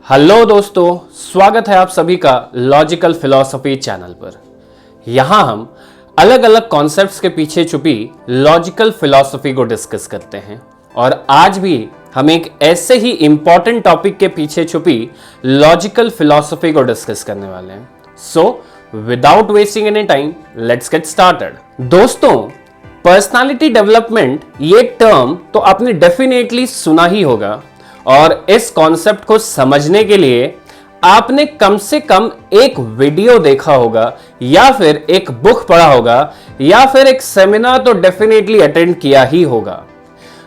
Hello दोस्तों, स्वागत है आप सभी का लॉजिकल फिलॉसफी चैनल पर। यहाँ हम अलग अलग कॉन्सेप्ट्स के पीछे छुपी लॉजिकल फिलॉसफी को डिस्कस करते हैं और आज भी हम एक ऐसे ही इंपॉर्टेंट टॉपिक के पीछे छुपी लॉजिकल फिलॉसफी को डिस्कस करने वाले हैं। So without wasting any time, let's get started. दोस्तों, पर्सनालिटी डेवलपमेंट ये टर्म तो आपने डेफिनेटली सुना ही होगा और इस कॉन्सेप्ट को समझने के लिए आपने कम से कम एक वीडियो देखा होगा या फिर एक बुक पढ़ा होगा या फिर एक सेमिनार तो डेफिनेटली अटेंड किया ही होगा।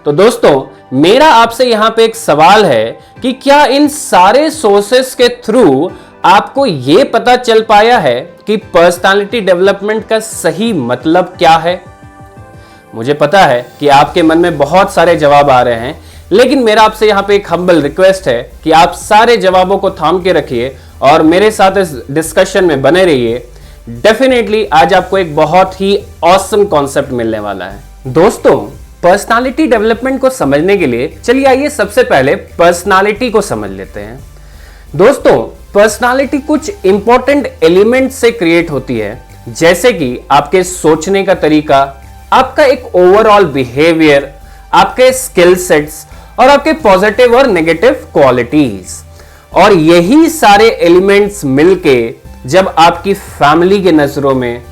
तो दोस्तों, मेरा आपसे यहां पे एक सवाल है कि क्या इन सारे सोर्सेस के थ्रू आपको यह पता चल पाया है कि पर्सनालिटी डेवलपमेंट का सही मतलब क्या है? मुझे पता है कि आपके मन में बहुत सारे जवाब आ रहे हैं, लेकिन मेरा आपसे यहां पे एक हम्बल रिक्वेस्ट है कि आप सारे जवाबों को थाम के रखिए और मेरे साथ इस डिस्कशन में बने रहिए। डेफिनेटली आज आपको एक बहुत ही ऑसम कॉन्सेप्ट मिलने वाला है। दोस्तों, पर्सनालिटी डेवलपमेंट को समझने के लिए चलिए आइए सबसे पहले पर्सनालिटी को समझ लेते हैं। दोस्तों, पर्सनालिटी कुछ इंपॉर्टेंट एलिमेंट से क्रिएट होती है, जैसे कि आपके सोचने का तरीका, आपका एक ओवरऑल बिहेवियर, आपके स्किल सेट्स और आपके पॉजिटिव और नेगेटिव क्वालिटीज। और यही सारे एलिमेंट्स मिलके जब आपकी फैमिली के नजरों में,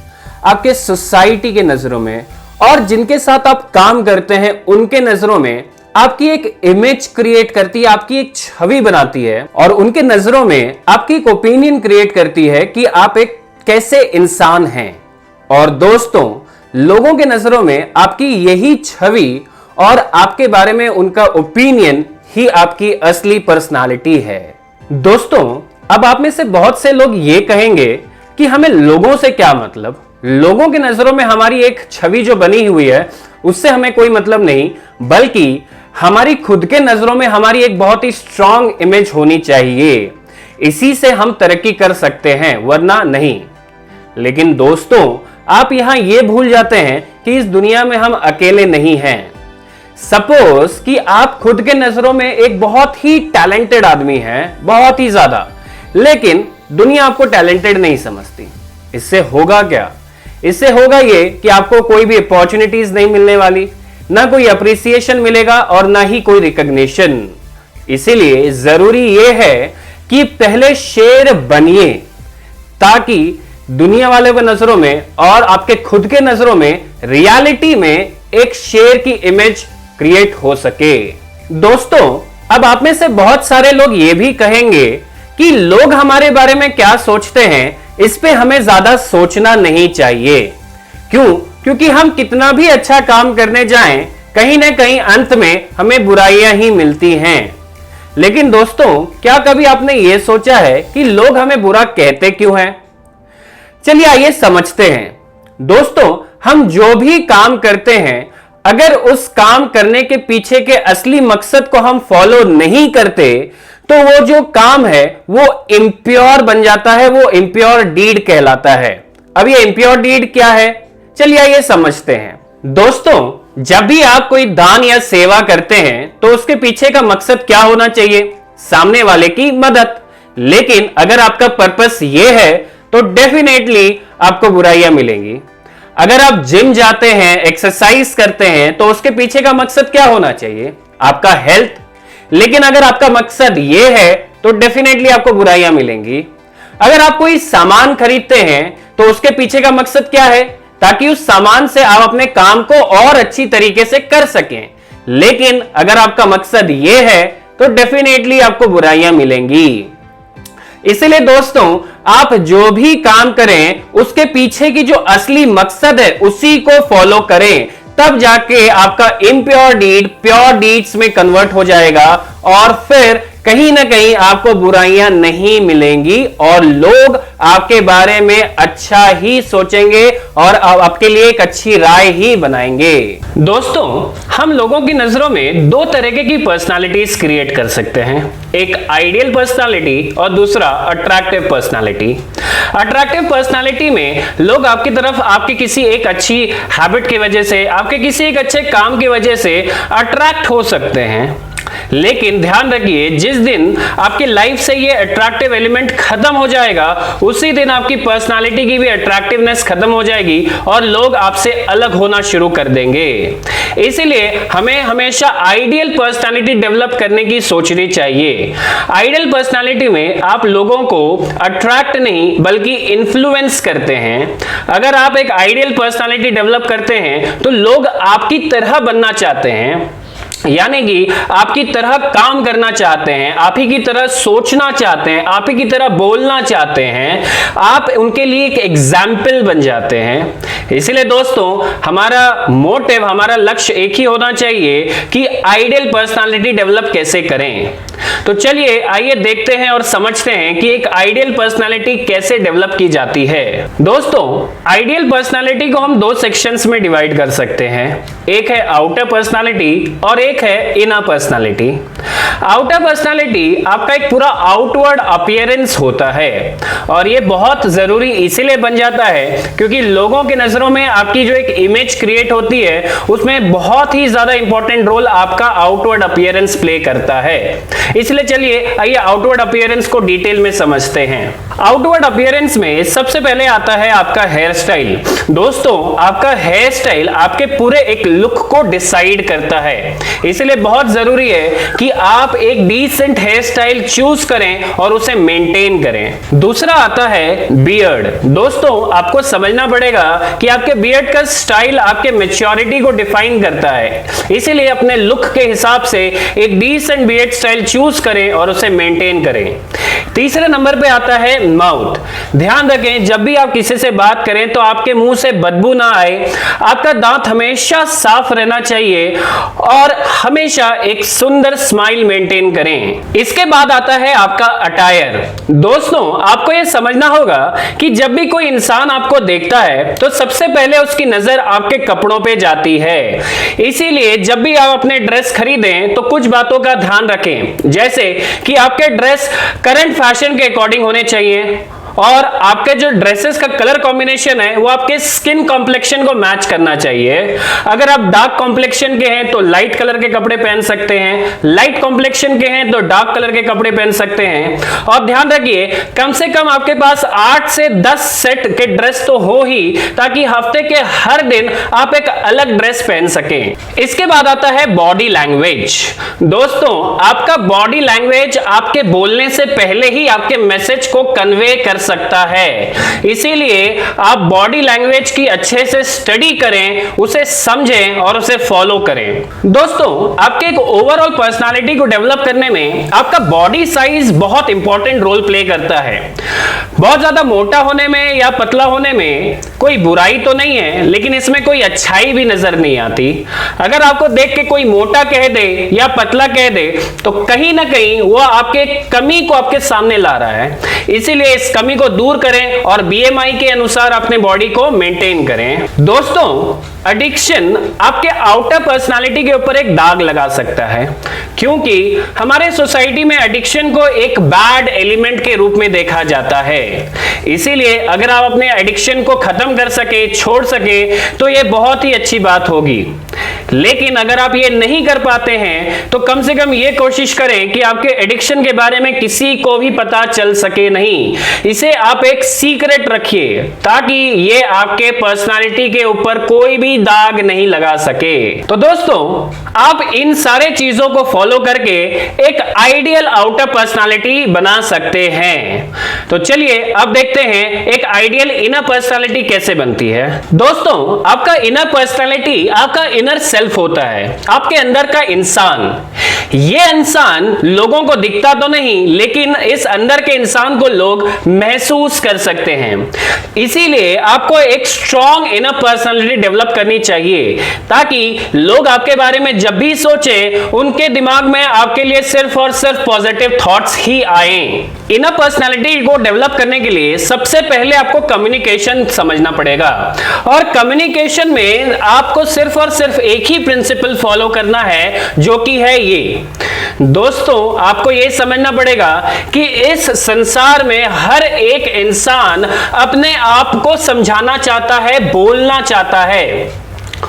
आपके सोसाइटी के नजरों में और जिनके साथ आप काम करते हैं उनके नजरों में आपकी एक इमेज क्रिएट करती है, आपकी एक छवि बनाती है और उनके नजरों में आपकी एक ओपिनियन क्रिएट करती है कि आप एक कैसे इंसान हैं। और दोस्तों, लोगों के नजरों में आपकी यही छवि और आपके बारे में उनका ओपिनियन ही आपकी असली पर्सनालिटी है। दोस्तों, अब आप में से बहुत से लोग ये कहेंगे कि हमें लोगों से क्या मतलब, लोगों के नजरों में हमारी एक छवि जो बनी हुई है उससे हमें कोई मतलब नहीं, बल्कि हमारी खुद के नजरों में हमारी एक बहुत ही स्ट्रांग इमेज होनी चाहिए। इसी से हम तरक्की कर सकते हैं, वरना नहीं। लेकिन दोस्तों, आप यहां यह भूल जाते हैं कि इस दुनिया में हम अकेले नहीं हैं। सपोज कि आप खुद के नजरों में एक बहुत ही टैलेंटेड आदमी हैं, बहुत ही ज्यादा, लेकिन दुनिया आपको टैलेंटेड नहीं समझती। इससे होगा क्या? इससे होगा ये कि आपको कोई भी अपॉर्चुनिटीज नहीं मिलने वाली, ना कोई अप्रिसिएशन मिलेगा और ना ही कोई रिकॉग्निशन। इसीलिए जरूरी यह है कि पहले शेर बनिए, ताकि दुनिया वाले के नजरों में और आपके खुद के नजरों में रियलिटी में एक शेर की इमेज क्रिएट हो सके। दोस्तों, अब आप में से बहुत सारे लोग ये भी कहेंगे कि लोग हमारे बारे में क्या सोचते हैं, इस पे हमें ज्यादा सोचना नहीं चाहिए। क्यों? क्योंकि हम कितना भी अच्छा काम करने जाएं, कहीं ना कहीं अंत में हमें बुराइयां ही मिलती हैं। लेकिन दोस्तों, क्या कभी आपने ये सोचा है कि लोग हमें बुरा कहते क्यों हैं? चलिए आइए समझते हैं। दोस्तों, हम जो भी काम करते हैं, अगर उस काम करने के पीछे के असली मकसद को हम फॉलो नहीं करते तो वो जो काम है वो इम्प्योर बन जाता है, वो इम्प्योर डीड कहलाता है। अब ये इम्प्योर डीड क्या है, चलिए आइए समझते हैं। दोस्तों, जब भी आप कोई दान या सेवा करते हैं तो उसके पीछे का मकसद क्या होना चाहिए? सामने वाले की मदद। लेकिन अगर आपका पर्पस ये है तो डेफिनेटली आपको बुराइयां मिलेंगी। अगर आप जिम जाते हैं, एक्सरसाइज करते हैं, तो उसके पीछे का मकसद क्या होना चाहिए? आपका हेल्थ। लेकिन अगर आपका मकसद यह है तो डेफिनेटली आपको बुराइयां मिलेंगी। अगर आप कोई सामान खरीदते हैं तो उसके पीछे का मकसद क्या है? ताकि उस सामान से आप अपने काम को और अच्छी तरीके से कर सकें। लेकिन अगर आपका मकसद यह है तो डेफिनेटली आपको बुराइयां मिलेंगी। इसलिए दोस्तों, आप जो भी काम करें उसके पीछे की जो असली मकसद है उसी को फॉलो करें, तब जाके आपका इम्प्योर डीड प्योर डीड्स में कन्वर्ट हो जाएगा और फिर कहीं ना कहीं आपको बुराइयां नहीं मिलेंगी और लोग आपके बारे में अच्छा ही सोचेंगे और आपके लिए एक अच्छी राय ही बनाएंगे। दोस्तों, हम लोगों की नजरों में दो तरीके की पर्सनालिटीज क्रिएट कर सकते हैं, एक आइडियल पर्सनालिटी और दूसरा अट्रैक्टिव पर्सनालिटी। अट्रैक्टिव पर्सनालिटी में लोग आपकी तरफ आपकी किसी एक अच्छी हैबिट की वजह से, आपके किसी एक अच्छे काम की वजह से अट्रैक्ट हो सकते हैं। लेकिन ध्यान रखिए, जिस दिन आपकी लाइफ से ये अट्रैक्टिव एलिमेंट खत्म हो जाएगा उसी दिन आपकी पर्सनालिटी की भी अट्रैक्टिवनेस खत्म हो जाएगी और लोग आपसे अलग होना शुरू कर देंगे। इसीलिए हमें हमेशा आइडियल पर्सनालिटी डेवलप करने की सोचनी चाहिए। आइडियल पर्सनालिटी में आप लोगों को अट्रैक्ट नहीं बल्कि इन्फ्लुएंस करते हैं। अगर आप एक आइडियल पर्सनालिटी डेवलप करते हैं तो लोग आपकी तरह बनना चाहते हैं, यानी कि आपकी तरह काम करना चाहते हैं, आप ही की तरह सोचना चाहते हैं, आप ही की तरह बोलना चाहते हैं, आप उनके लिए एक एग्जाम्पल बन जाते हैं। इसलिए दोस्तों, हमारा मोटिव, हमारा लक्ष्य एक ही होना चाहिए कि आइडियल पर्सनालिटी डेवलप कैसे करें। तो चलिए आइए देखते हैं और समझते हैं कि एक आइडियल पर्सनालिटी कैसे डेवलप की जाती है। दोस्तों, आइडियल पर्सनालिटी को हम दो सेक्शंस में डिवाइड कर सकते हैं। एक है आउटर पर्सनालिटी और एक है इनर पर्सनालिटी। आउटर पर्सनालिटी आपका एक पूरा आउटवर्ड अपीयरेंस होता है और ये बहुत जरूरी इसीलिए बन जाता है क्योंकि लोगों की नजरों में आपकी जो एक इमेज क्रिएट होती है उसमें बहुत ही ज्यादा इंपॉर्टेंट रोल आपका आउटवर्ड अपीयरेंस प्ले करता है। इसलिए चलिए आइए आउटवर्ड अपीयरेंस को डिटेल में समझते हैं। आउटवर्ड अपीयरेंस में सबसे पहले आता है आपका हेयर स्टाइल। दोस्तों, आपका हेयर स्टाइल आपके पूरे एक लुक को डिसाइड करता है, इसलिए बहुत जरूरी है कि आप एक डिसेंट हेयर स्टाइल चूज करें और उसे मेंटेन करें। दूसरा आता है बियर्ड। दोस्तों, आपको समझना पड़ेगा कि आपके बियर्ड का स्टाइल आपके मैच्योरिटी को डिफाइन करता है, इसीलिए अपने लुक के हिसाब से एक डिसेंट बियर्ड स्टाइल चूज करें और उसे मेंटेन करें। तीसरे नंबर पे आता है माउथ। ध्यान रखें, जब भी आप किसी से बात करें तो आपके मुंह से बदबू ना आए, आपका दांत हमेशा साफ रहना चाहिए और हमेशा एक सुंदर स्माइल मेंटेन करें। इसके बाद आता है आपका अटायर। दोस्तों, आपको यह समझना होगा कि जब भी कोई इंसान आपको देखता है तो सबसे पहले उसकी नजर आपके कपड़ों पे जाती है। इसीलिए जब भी आप अपने ड्रेस खरीदें तो कुछ बातों का ध्यान रखें, जैसे कि आपके ड्रेस करंट फैशन के अकॉर्डिंग होने चाहिए और आपके जो ड्रेसेस का कलर कॉम्बिनेशन है वो आपके स्किन कॉम्प्लेक्शन को मैच करना चाहिए। अगर आप डार्क कॉम्प्लेक्शन के हैं तो लाइट कलर के कपड़े पहन सकते हैं, लाइट कॉम्प्लेक्शन के हैं तो डार्क कलर के कपड़े पहन सकते हैं। और ध्यान रखिए, कम से कम आपके पास 8 से 10 सेट के ड्रेस तो हो ही, ताकि हफ्ते के हर दिन आप एक अलग ड्रेस पहन सकें। इसके बाद आता है बॉडी लैंग्वेज। दोस्तों, आपका बॉडी लैंग्वेज आपके बोलने से पहले ही आपके मैसेज को कन्वे कर सकता है, इसीलिए आप बॉडी लैंग्वेज की अच्छे से स्टडी करें, उसे समझें और उसे फॉलो करें। दोस्तों, आपके एक ओवरऑल पर्सनालिटी को डेवलप करने में आपका बॉडी साइज बहुत इंपॉर्टेंट रोल प्ले करता है। बहुत ज्यादा मोटा होने में या पतला होने में कोई बुराई तो नहीं है, लेकिन इसमें कोई अच्छाई भी नजर नहीं आती। अगर आपको देख के कोई मोटा कह दे या पतला कह दे तो कहीं ना कहीं वो आपके कमी को आपके सामने ला रहा है, इसीलिए इस कमी को दूर करें और बीएमआई के अनुसार अपने बॉडी को मेंटेन करें। दोस्तों, एडिक्शन आपके आउटर पर्सनालिटी के ऊपर एक दाग लगा सकता है, क्योंकि हमारे सोसाइटी में एडिक्शन को एक बैड एलिमेंट के रूप में देखा जाता है। इसीलिए अगर आप अपने एडिक्शन को खत्म कर सके, छोड़ सके, तो यह बहुत ही अच्छी बात होगी। लेकिन अगर आप ये नहीं कर पाते हैं तो कम से कम ये कोशिश करें कि आपके एडिक्शन के बारे में किसी को भी पता चल सके नहीं। इसे आप एक सीक्रेट रखिए ताकि ये आपके पर्सनालिटी के ऊपर कोई भी दाग नहीं लगा सके। तो दोस्तों, आप इन सारे चीजों को फॉलो करके एक आइडियल आउटर पर्सनालिटी बना सकते हैं। तो चलिए अब देखते हैं एक आइडियल इनर पर्सनालिटी कैसे बनती है। दोस्तों, आपका इनर पर्सनालिटी आपका इनर सेल्फ होता है, आपके अंदर का इंसान। ये इंसान लोगों को दिखता तो नहीं, लेकिन इस अंदर के इंसान को लोग महसूस कर सकते हैं। इसीलिए आपको एक स्ट्रॉन्ग इनर पर्सनालिटी डेवलप करनी चाहिए ताकि लोग आपके बारे में जब भी सोचें उनके दिमाग में आपके लिए सिर्फ और सिर्फ पॉजिटिव थॉट्स ही आएं। इनर पर्सनालिटी को डेवलप करने के लिए सबसे पहले आपको कम्युनिकेशन समझना पड़ेगा और कम्युनिकेशन में आपको सिर्फ और सिर्फ एक ही प्रिंसिपल फॉलो करना है, जो कि है ये। दोस्तों, आपको यह समझना पड़ेगा कि इस संसार में हर एक इंसान अपने आप को समझाना चाहता है, बोलना चाहता है।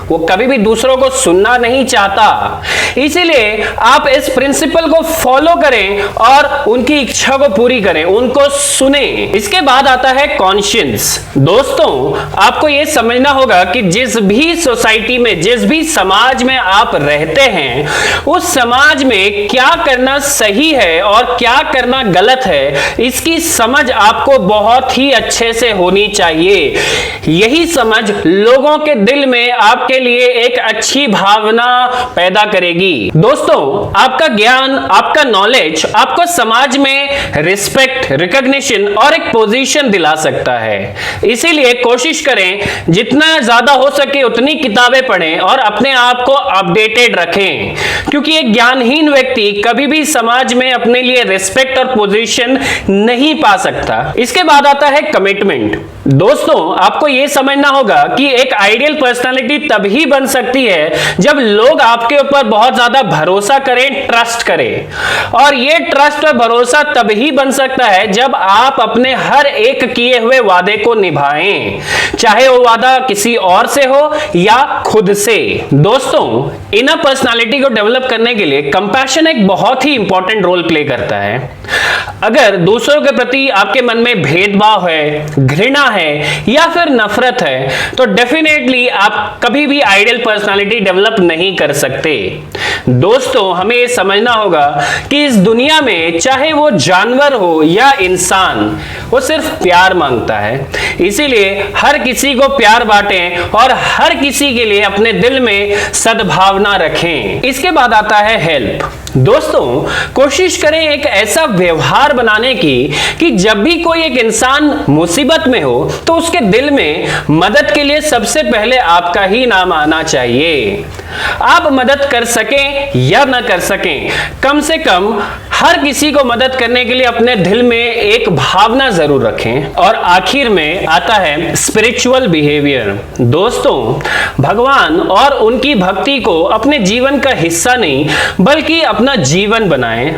वो कभी भी दूसरों को सुनना नहीं चाहता। इसीलिए आप इस प्रिंसिपल को फॉलो करें और उनकी इच्छा को पूरी करें, उनको सुने। इसके बाद आता है कॉन्शियंस। दोस्तों, आपको यह समझना होगा कि जिस भी सोसाइटी में, जिस भी समाज में आप रहते हैं, उस समाज में क्या करना सही है और क्या करना गलत है, इसकी समझ आपको बहुत ही अच्छे से होनी चाहिए। यही समझ लोगों के दिल में आपके लिए एक अच्छी भावना पैदा करेगी। दोस्तों, आपका ज्ञान, आपका नॉलेज आपको समाज में रिस्पेक्ट, रिकॉग्निशन और एक पोजीशन दिला सकता है। इसीलिए कोशिश करें जितना ज्यादा हो सके उतनी किताबें पढ़ें और अपने आप को अपडेटेड रखें, क्योंकि एक ज्ञानहीन व्यक्ति कभी भी समाज में अपने लिए रिस्पेक्ट और पोजीशन नहीं पा सकता। इसके बाद आता है कमिटमेंट। दोस्तों, आपको यह समझना होगा कि एक आइडियल पर्सनालिटी तभी बन सकती है जब लोग आपके ऊपर बहुत ज्यादा भरोसा करें, ट्रस्ट करें। और यह ट्रस्ट और भरोसा तभी बन सकता है जब आप अपने हर एक किए हुए वादे को निभाएं, चाहे वो वादा किसी और से हो या खुद से। दोस्तों, इनर पर्सनालिटी को डेवलप करने के लिए कंपैशन एक बहुत ही इंपॉर्टेंट रोल प्ले करता है। अगर दूसरों के प्रति आपके मन में भेदभाव है, घृणा है या फिर नफरत है, तो डेफिनेटली आप कभी भी आइडियल पर्सनालिटी डेवलप नहीं कर सकते। दोस्तों, हमें यह समझना होगा कि इस दुनिया में चाहे वो जानवर हो या इंसान, वो सिर्फ प्यार मांगता है। इसीलिए हर किसी को प्यार बांटें और हर किसी के लिए अपने दिल में सद्भावना रखें। इसके बाद आता है हेल्प। दोस्तों, कोशिश करें एक ऐसा व्यवहार बनाने की कि जब भी कोई एक इंसान मुसीबत में हो तो उसके दिल में मदद के लिए सबसे पहले आपका ही नाम आना चाहिए। आप मदद कर सकें या ना कर सकें, कम से कम हर किसी को मदद करने के लिए अपने दिल में एक भावना जरूर रखें। और आखिर में आता है स्पिरिचुअल बिहेवियर। दोस्तों, भगवान और उनकी भक्ति को अपने जीवन का हिस्सा नहीं बल्कि अपना जीवन बनाएं,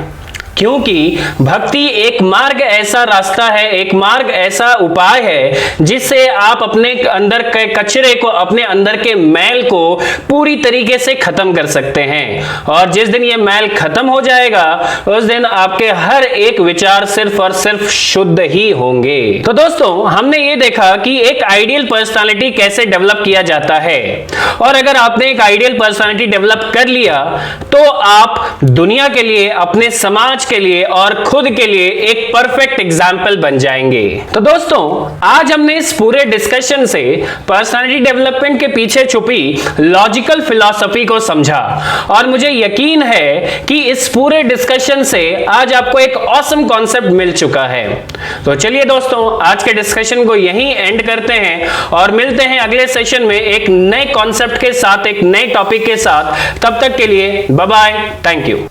क्योंकि भक्ति एक मार्ग ऐसा रास्ता है, एक मार्ग ऐसा उपाय है जिससे आप अपने अंदर के कचरे को, अपने अंदर के मैल को पूरी तरीके से खत्म कर सकते हैं। और जिस दिन ये मैल खत्म हो जाएगा उस दिन आपके हर एक विचार सिर्फ और सिर्फ शुद्ध ही होंगे। तो दोस्तों, हमने ये देखा कि एक आइडियल पर्सनालिटी कैसे डेवलप किया जाता है। और अगर आपने एक आइडियल पर्सनालिटी डेवलप कर लिया तो आप दुनिया के लिए, अपने समाज के लिए और खुद के लिए एक परफेक्ट एग्जाम्पल बन जाएंगे। तो दोस्तों, आज हमने इस पूरे डिस्कशन से पर्सनालिटी डेवलपमेंट के पीछे छुपी लॉजिकल फिलॉसफी को समझा और मुझे यकीन है कि इस पूरे डिस्कशन से आज आपको एक ऑसम कॉन्सेप्ट मिल चुका है। तो चलिए दोस्तों, आज के डिस्कशन को यहीं एंड करते हैं और मिलते हैं अगले सेशन में एक नए कॉन्सेप्ट के साथ, एक नए टॉपिक के साथ। तब तक के लिए बाय बाय, थैंक यू।